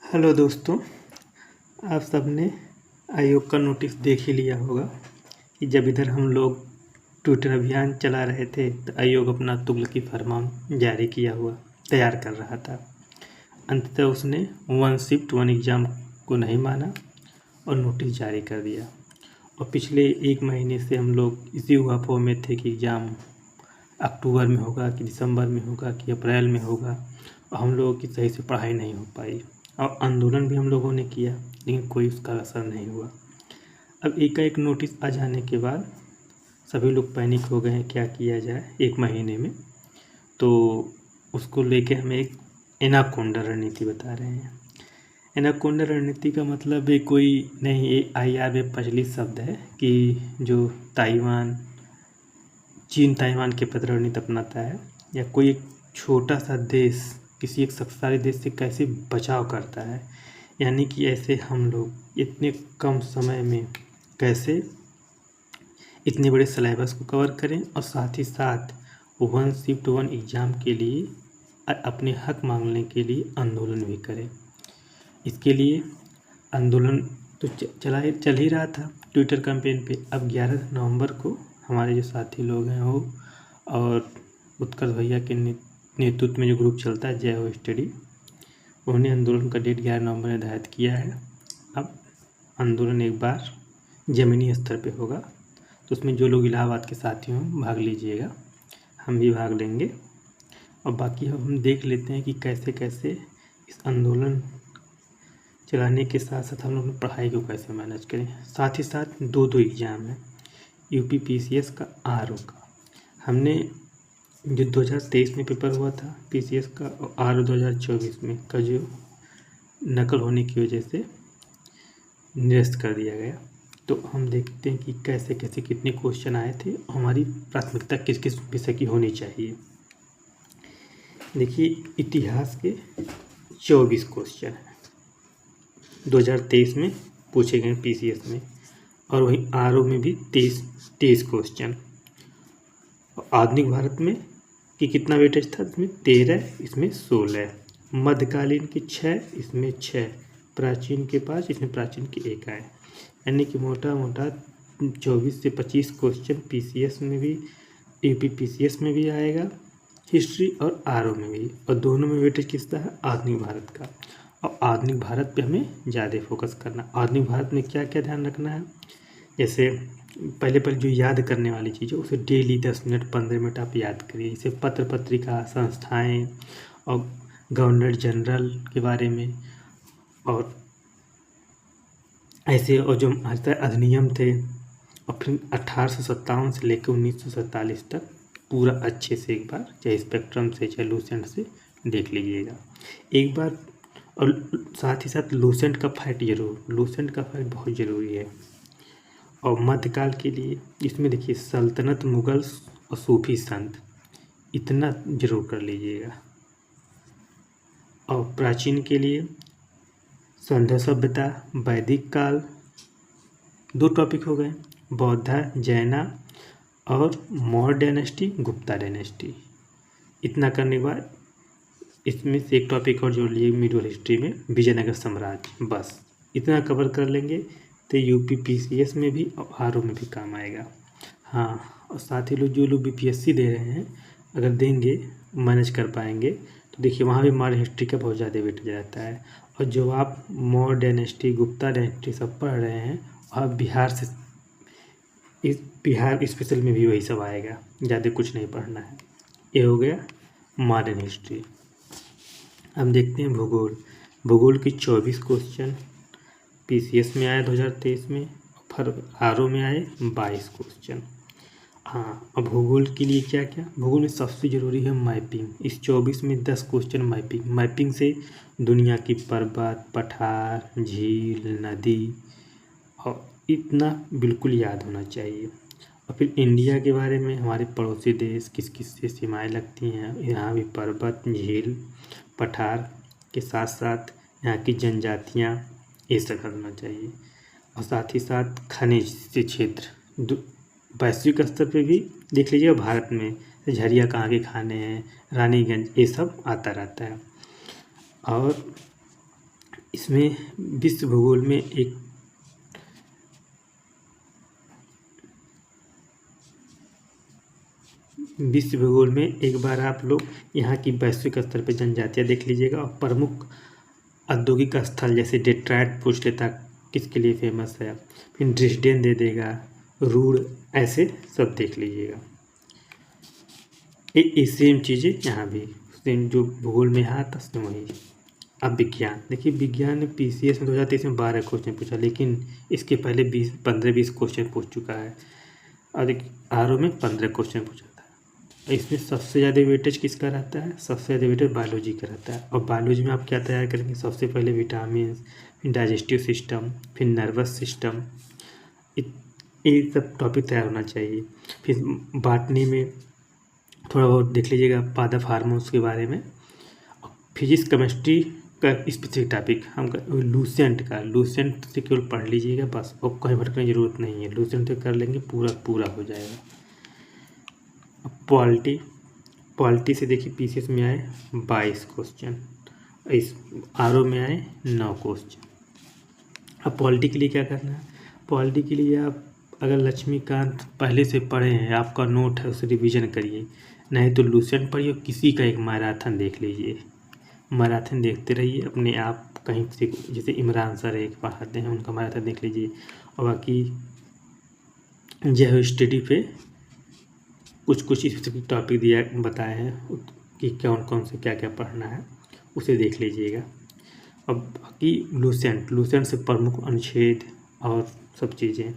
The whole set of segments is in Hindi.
हेलो दोस्तों, आप सबने आयोग का नोटिस देख ही लिया होगा कि जब इधर हम लोग ट्विटर अभियान चला रहे थे तो आयोग अपना तुगलकी फरमान जारी किया हुआ तैयार कर रहा था। अंततः उसने वन शिफ्ट वन एग्ज़ाम को नहीं माना और नोटिस जारी कर दिया। और पिछले एक महीने से हम लोग इसी अफवाह में थे कि एग्ज़ाम अक्टूबर में होगा कि दिसंबर में होगा कि अप्रैल में होगा, और हम लोगों की सही से पढ़ाई नहीं हो पाई और आंदोलन भी हम लोगों ने किया, लेकिन कोई उसका असर नहीं हुआ। अब एक नोटिस आ जाने के बाद सभी लोग पैनिक हो गए हैं, क्या किया जाए एक महीने में। तो उसको लेके हमें एक एनाकोंडा रणनीति बता रहे हैं। एनाकोंडा रणनीति का मतलब है कोई नहीं, ये IR में प्रचलित शब्द है कि जो चीन ताइवान के प्रति रणनीति अपनाता है, या कोई एक छोटा सा देश किसी एक शक्तिशाली देश से कैसे बचाव करता है। यानी कि ऐसे हम लोग इतने कम समय में कैसे इतने बड़े सिलेबस को कवर करें और साथ ही साथ वन शिफ्ट वन एग्ज़ाम के लिए अपने हक मांगने के लिए आंदोलन भी करें। इसके लिए आंदोलन तो चल ही रहा था ट्विटर कैंपेन पे। अब 11 नवंबर को हमारे जो साथी लोग हैं वो और उत्कर्ष भैया के नेतृत्व में जो ग्रुप चलता है जय हो स्टडी, उन्होंने आंदोलन का डेट 11 नवंबर निर्धारित किया है। अब आंदोलन एक बार ज़मीनी स्तर पे होगा, तो उसमें जो लोग इलाहाबाद के साथी हों भाग लीजिएगा, हम भी भाग लेंगे। और बाकी हम देख लेते हैं कि कैसे कैसे इस आंदोलन चलाने के साथ साथ हम लोग पढ़ाई को कैसे मैनेज करें। साथ ही साथ दो एग्ज़ाम हैं, यूपी PCS का, RO का। हमने जो 2023 में पेपर हुआ था PCS का और RO 2024 में का जो नकल होने की वजह से निरस्त कर दिया गया। तो हम देखते हैं कि कैसे कैसे कितने क्वेश्चन आए थे, हमारी प्राथमिकता किस किस विषय की होनी चाहिए। देखिए, इतिहास के 24 क्वेश्चन हैं 2023 में पूछे गए PCS में, और वहीं RO में भी 23 क्वेश्चन। आधुनिक भारत में कि कितना वेटेज था, इसमें 13, इसमें 16, मध्यकालीन के 6, इसमें 6, प्राचीन के 5, इसमें प्राचीन के 1 आए। यानी कि मोटा मोटा 24 से 25 क्वेश्चन PCS में भी, UP PCS में भी आएगा, हिस्ट्री और RO में भी, और दोनों में वेटेज किसका है, आधुनिक भारत का। और आधुनिक भारत पे हमें ज़्यादा फोकस करना। आधुनिक भारत में क्या क्या ध्यान रखना है, जैसे पहले जो याद करने वाली चीज़ है उसे डेली 10 मिनट 15 मिनट आप याद करिए। जैसे पत्र पत्रिका, संस्थाएं और गवर्नर जनरल के बारे में, और ऐसे और जो अधिनियम थे, और फिर 1857 से लेकर 1947 तक पूरा अच्छे से एक बार, चाहे स्पेक्ट्रम से चाहे लूसेंट से देख लीजिएगा एक बार। और साथ ही साथ लूसेंट का फैक्ट जरूर, लूसेंट का फैक्ट बहुत ज़रूरी है। और मध्यकाल के लिए इसमें देखिए सल्तनत, मुगल और सूफी संत, इतना जरूर कर लीजिएगा। और प्राचीन के लिए संध्या सभ्यता, वैदिक काल, 2 टॉपिक हो गए, बौद्धा जैना, और मौर्य डायनेस्टी, गुप्ता डायनेस्टी। इतना करने के बाद इसमें से एक टॉपिक और जोड़ लीजिए मिडिल हिस्ट्री में, विजयनगर साम्राज्य। बस इतना कवर कर लेंगे तो UP PCS में भी और RO में भी काम आएगा। हाँ, और साथ ही जो लोग BPSC दे रहे हैं, अगर देंगे, मैनेज कर पाएंगे, तो देखिए वहाँ भी हमारे हिस्ट्री का बहुत ज़्यादा वेटेज रहता है। और जो आप मौर्य डायनेस्टी, गुप्ता डायनेस्टी सब पढ़ रहे हैं, और बिहार से, इस बिहार स्पेशल में भी वही सब आएगा, ज़्यादा कुछ नहीं पढ़ना है। ये हो गया मॉडर्न हिस्ट्री। अब देखते हैं भूगोल। भूगोल की 24 क्वेश्चन PCS में आए 2023 में, फिर RO में आए 22 क्वेश्चन। हाँ, अब भूगोल के लिए क्या क्या, भूगोल में सबसे ज़रूरी है मैपिंग। इस 24 में 10 क्वेश्चन मैपिंग से दुनिया की पर्वत, पठार, झील, नदी, और इतना बिल्कुल याद होना चाहिए। और फिर इंडिया के बारे में, हमारे पड़ोसी देश किस किस से सीमाएँ लगती हैं, यहाँ भी पर्वत, झील, पठार के साथ साथ यहाँ की जनजातियाँ, ये सब करना चाहिए। और साथ ही साथ खनिज से क्षेत्र, वैश्विक स्तर पे भी देख लीजिए, भारत में झरिया कहाँ के खाने हैं, रानीगंज, ये सब आता रहता है। और इसमें विश्व भूगोल में एक विश्व भूगोल में एक बार आप लोग यहाँ की वैश्विक स्तर पर जनजातियाँ देख लीजिएगा और प्रमुख औद्योगिक स्थल जैसे डेट्रॉयट पूछ लेता किसके लिए फेमस है, फिर ड्रेसडेन दे देगा, रूर, ऐसे सब देख लीजिएगा। ये सेम चीज़ें यहाँ भी सेम जो भूगोल में यहाँ था सेम वही। अब विज्ञान देखिए, विज्ञान में PCS में 2023 में 12 क्वेश्चन पूछा, लेकिन इसके पहले 15-20 क्वेश्चन पूछ चुका है। और देखिए RO में 15 क्वेश्चन पूछा था। इसमें सबसे ज़्यादा वेटेज किसका रहता है? सबसे ज़्यादा वेटेज बायोलॉजी का रहता है। और बायोलॉजी में आप क्या तैयार करेंगे? सबसे पहले विटामिन, फिर डाइजेस्टिव सिस्टम, फिर नर्वस सिस्टम, ये सब टॉपिक तैयार होना चाहिए। फिर बॉटनी में थोड़ा बहुत देख लीजिएगा पादप हार्मोन्स के बारे में। फिजिक्स केमिस्ट्री का स्पेसिफिक टॉपिक हम लूसेंट से केवल पढ़ लीजिएगा बस, और कहीं भटकने की जरूरत नहीं है। लूसेंट से कर लेंगे पूरा हो जाएगा। पॉलिटी से देखिए PCS में आए 22 क्वेश्चन, इस RO में आए 9 क्वेश्चन। अब पॉलिटी के लिए क्या करना है? पॉलिटी के लिए आप अगर लक्ष्मीकांत पहले से पढ़े हैं, आपका नोट है, उसे रिवीजन करिए, नहीं तो लूसेंट पढ़िए, किसी का एक मैराथन देख लीजिए। मैराथन देखते रहिए अपने आप, कहीं से जैसे इमरान सर एक पढ़ाते हैं, उनका मैराथन देख लीजिए। और बाकी जो स्टडी पे कुछ स्पेसिफिक टॉपिक दिया बताए हैं कि कौन से क्या पढ़ना है, उसे देख लीजिएगा। अब बाकी लूसेंट से प्रमुख अनुच्छेद और सब चीज़ें,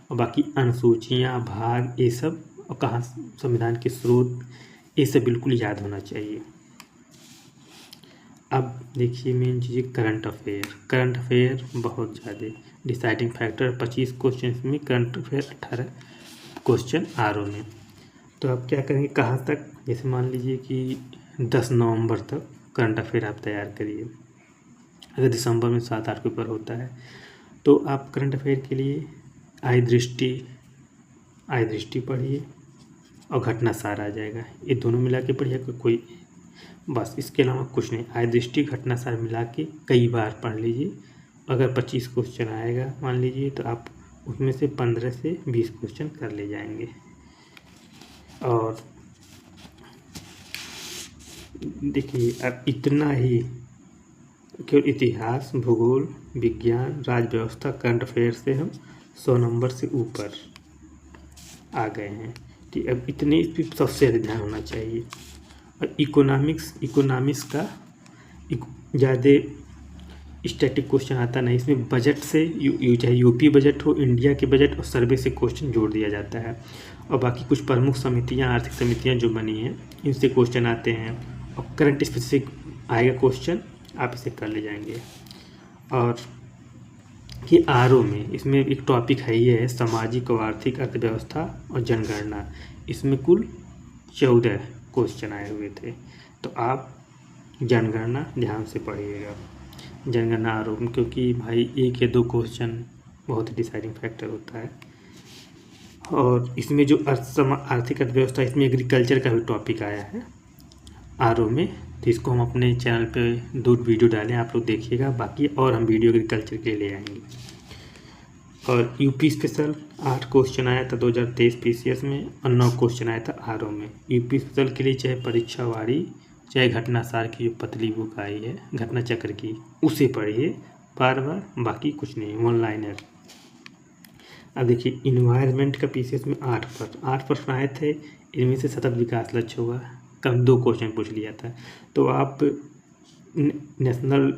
और बाकी अनुसूचियाँ, भाग, ये सब, और कहाँ संविधान के स्रोत, ये सब बिल्कुल याद होना चाहिए। अब देखिए मेन चीज़ करंट अफेयर बहुत ज़्यादा डिसाइडिंग फैक्टर। 25 क्वेश्चन में करंट अफेयर 18 क्वेश्चन RO में। तो आप क्या करेंगे, कहाँ तक? जैसे मान लीजिए कि 10 नवंबर तक करंट अफेयर आप तैयार करिए। अगर दिसंबर में 7-8 पेपर होता है तो आप करंट अफेयर के लिए आय दृष्टि पढ़िए और घटनासार आ जाएगा, ये दोनों मिला के पढ़िए कोई, बस इसके अलावा कुछ नहीं। आय दृष्टि घटनासार मिला के कई बार पढ़ लीजिए। अगर 25 क्वेश्चन आएगा मान लीजिए, तो आप उसमें से 15 से 20 क्वेश्चन कर ले जाएंगे। और देखिए अब इतना ही केवल इतिहास, भूगोल, विज्ञान, राज्य व्यवस्था, करंट अफेयर से हम 100 नंबर से ऊपर आ गए हैं। ठीक, अब इतने इस पर सबसे ध्यान होना चाहिए। और इकोनॉमिक्स का ज़्यादा स्टैटिक क्वेश्चन आता नहीं, इसमें बजट से चाहे UP बजट हो, इंडिया के बजट और सर्वे से क्वेश्चन जोड़ दिया जाता है। और बाकी कुछ प्रमुख समितियां, आर्थिक समितियां जो बनी हैं, इनसे क्वेश्चन आते हैं, और करंट स्पेसिफिक आएगा क्वेश्चन, आप इसे कर ले जाएंगे। और कि RO में इसमें एक टॉपिक है, ये है सामाजिक और आर्थिक अर्थव्यवस्था और जनगणना। इसमें कुल 14 क्वेश्चन आए हुए थे, तो आप जनगणना ध्यान से पढ़िएगा। जनगणना RO में, क्योंकि भाई 1 या 2 क्वेश्चन बहुत डिसाइडिंग फैक्टर होता है। और इसमें जो आर्थिक अर्थव्यवस्था, इसमें एग्रीकल्चर का भी टॉपिक आया है RO में, तो इसको हम अपने चैनल पे 2 वीडियो डालें, आप लोग देखिएगा। बाकी और हम वीडियो एग्रीकल्चर के लिए ले आएंगे। और UP स्पेशल 8 क्वेश्चन आया था 2023 PCS में, और 9 क्वेश्चन आया था RO में। UP स्पेशल के लिए चाहे परीक्षावाड़ी, चाहे घटनासार की जो पतली बुक आई है घटना चक्र की, उसे पढ़िए बार, बाकी कुछ नहीं, वन लाइनर। अब देखिए इन्वायरमेंट का PCS में 8 प्रश्न आए थे, इनमें से सतत विकास लक्ष्य होगा, कम 2 क्वेश्चन पूछ लिया था। तो आप national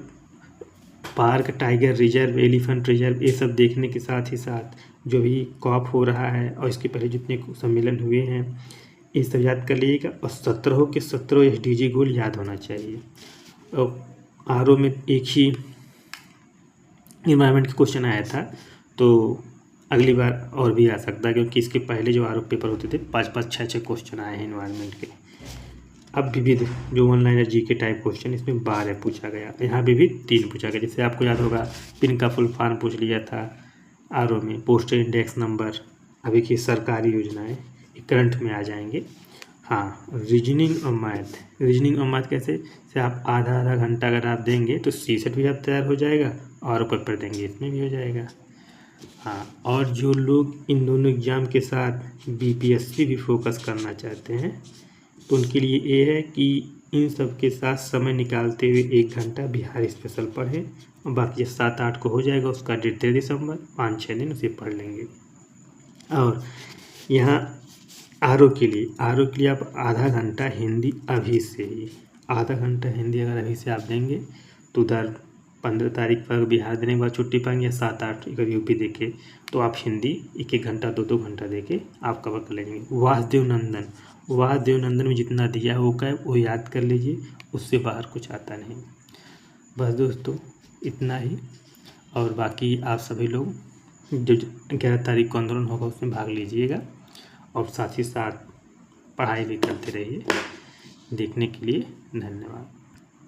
park, tiger reserve, elephant reserve, ये सब देखने के साथ ही साथ जो भी COP हो रहा है और इसके पहले जितने सम्मेलन हुए हैं, ये सब याद कर लीजिएगा। और 17 के 17 SDG गोल याद होना चाहिए। और RO में एक ही इन्वायरमेंट का क्वेश्चन आया था, तो अगली बार और भी आ सकता है, क्योंकि इसके पहले जो RO पेपर होते थे 5-5, 6-6 क्वेश्चन आए हैं इन्वायरमेंट के। अब विविध जो one liner GK type question, इसमें 12 पूछा गया, यहाँ भी 3 पूछा गया। जैसे आपको याद होगा पिन का फुल फॉर्म पूछ लिया था RO में, पोस्टल इंडेक्स नंबर, अभी की सरकारी योजनाएं करंट में आ जाएंगे। हाँ, रीजनिंग और मैथ कैसे से आप आधा घंटा अगर आप देंगे तो सीसेट भी आप तैयार हो जाएगा और पेपर देंगे इसमें भी हो जाएगा। हाँ, और जो लोग इन दोनों एग्ज़ाम के साथ बीपीएससी भी फोकस करना चाहते हैं तो उनके लिए ये है कि इन सब के साथ समय निकालते हुए 1 घंटा बिहार स्पेशल पढ़ें और बाकी 7-8 को हो जाएगा उसका 3 दिसंबर, 5-6 दिन उसे पढ़ लेंगे। और यहाँ आर ओ के लिए आप आधा घंटा हिंदी अभी से ही, आधा घंटा हिंदी अगर अभी से आप देंगे तो उधर 15 तारीख पर बिहार देने के बाद छुट्टी पाएंगे या 7-8 अगर यूपी देखे तो आप हिंदी 1-1 घंटा 2-2 घंटा देके आप कवर कर लेंगे। वासुदेव नंदन में जितना दिया है वो याद कर लीजिए, उससे बाहर कुछ आता नहीं। बस दोस्तों इतना ही, और बाकी आप सभी लोग जो 11 तारीख को आंदोलन होगा उसमें भाग लीजिएगा और साथ ही साथ पढ़ाई भी करते रहिए। देखने के लिए धन्यवाद।